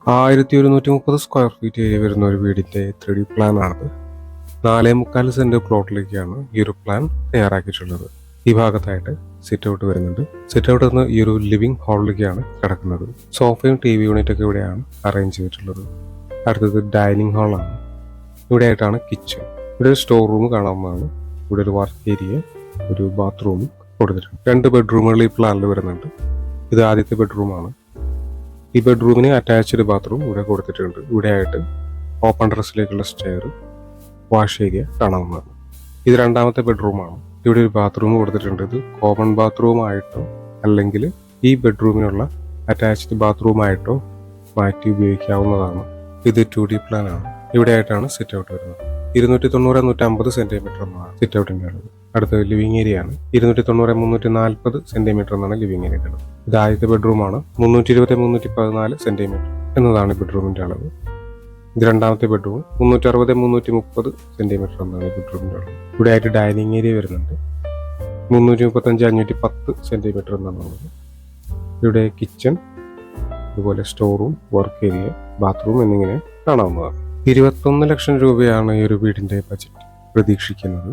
1130 square feet area വരുന്ന ഒരു വീടിന്റെ 3D പ്ലാൻ ആണത്. 4.25 സെന്റ് പ്ലോട്ടിലേക്കാണ് ഈ ഒരു പ്ലാൻ തയ്യാറാക്കിയിട്ടുള്ളത്. ഈ ഭാഗത്തായിട്ട് സിറ്റ് ഔട്ട് വരുന്നുണ്ട്. സിറ്റ് ഔട്ട് നിന്ന് ഈ ഒരു ലിവിംഗ് ഹാളിലേക്കാണ് കിടക്കുന്നത്. സോഫയും TV യൂണിറ്റ് ഒക്കെ ഇവിടെയാണ് അറേഞ്ച് ചെയ്തിട്ടുള്ളത്. അടുത്തത് ഡൈനിങ് ഹാളാണ്. ഇവിടെ ആയിട്ടാണ് കിച്ചൺ. ഇവിടെ ഒരു സ്റ്റോർ റൂം കാണാവുന്നതാണ്. ഇവിടെ ഒരു വർക്ക് ഏരിയ, ഒരു ബാത്റൂമും കൊടുത്തിട്ടുണ്ട്. 2 ബെഡ്റൂമുകൾ ഈ പ്ലാനിൽ വരുന്നുണ്ട്. ഇത് ആദ്യത്തെ ബെഡ്റൂമാണ്. ഈ ബെഡ്റൂമിന് അറ്റാച്ച്ഡ് ബാത്റൂം ഇവിടെ കൊടുത്തിട്ടുണ്ട്. ഇവിടെ ആയിട്ട് ഓപ്പൺ ടെറസിലേക്കുള്ള സ്റ്റെയർ, വാഷ് ഏരിയ കാണാവുന്നതാണ്. ഇത് രണ്ടാമത്തെ ബെഡ്റൂമാണ്. ഇവിടെ ഒരു ബാത്റൂം കൊടുത്തിട്ടുണ്ട്. ഇത് കോമൺ ബാത്റൂം ആയിട്ടോ അല്ലെങ്കിൽ ഈ ബെഡ്റൂമിനുള്ള അറ്റാച്ച്ഡ് ബാത്റൂം ആയിട്ടോ മാറ്റി ഉപയോഗിക്കാവുന്നതാണ്. ഇത് 2D പ്ലാൻ ആണ്. ഇവിടെ ആയിട്ടാണ് സിറ്റ് ഔട്ട് വരുന്നത്. 290-150 സെന്റിമീറ്റർ എന്നാണ് സിറ്റ് ഔട്ടിന്റെ അളവ്. അടുത്ത ലിവിംഗ് ഏരിയ ആണ്. 290-340 സെന്റിമീറ്റർ എന്നാണ് ലിവിംഗ് ഏരിയയുടെ അളവ്. ഇത് ആദ്യത്തെ ബെഡ്റൂമാണ്. 320-314 സെന്റിമീറ്റർ എന്നതാണ് ബെഡ്റൂമിന്റെ അളവ്. ഇത് രണ്ടാമത്തെ ബെഡ്റൂം. 360-330 സെന്റിമീറ്റർ എന്നാണ് ബെഡ്റൂമിന്റെ അളവ്. ഇവിടെ ആയിട്ട് ഡൈനിങ് ഏരിയ വരുന്നുണ്ട്. 335-510 സെന്റിമീറ്റർ എന്നാണ് ഉള്ളത്. ഇവിടെ കിച്ചൺ, അതുപോലെ store room, work area, bathroom എന്നിങ്ങനെ കാണാവുന്നതാണ്. 21 ലക്ഷം രൂപയാണ് ഈ ഒരു വീടിന്റെ ബജറ്റ് പ്രതീക്ഷിക്കുന്നത്.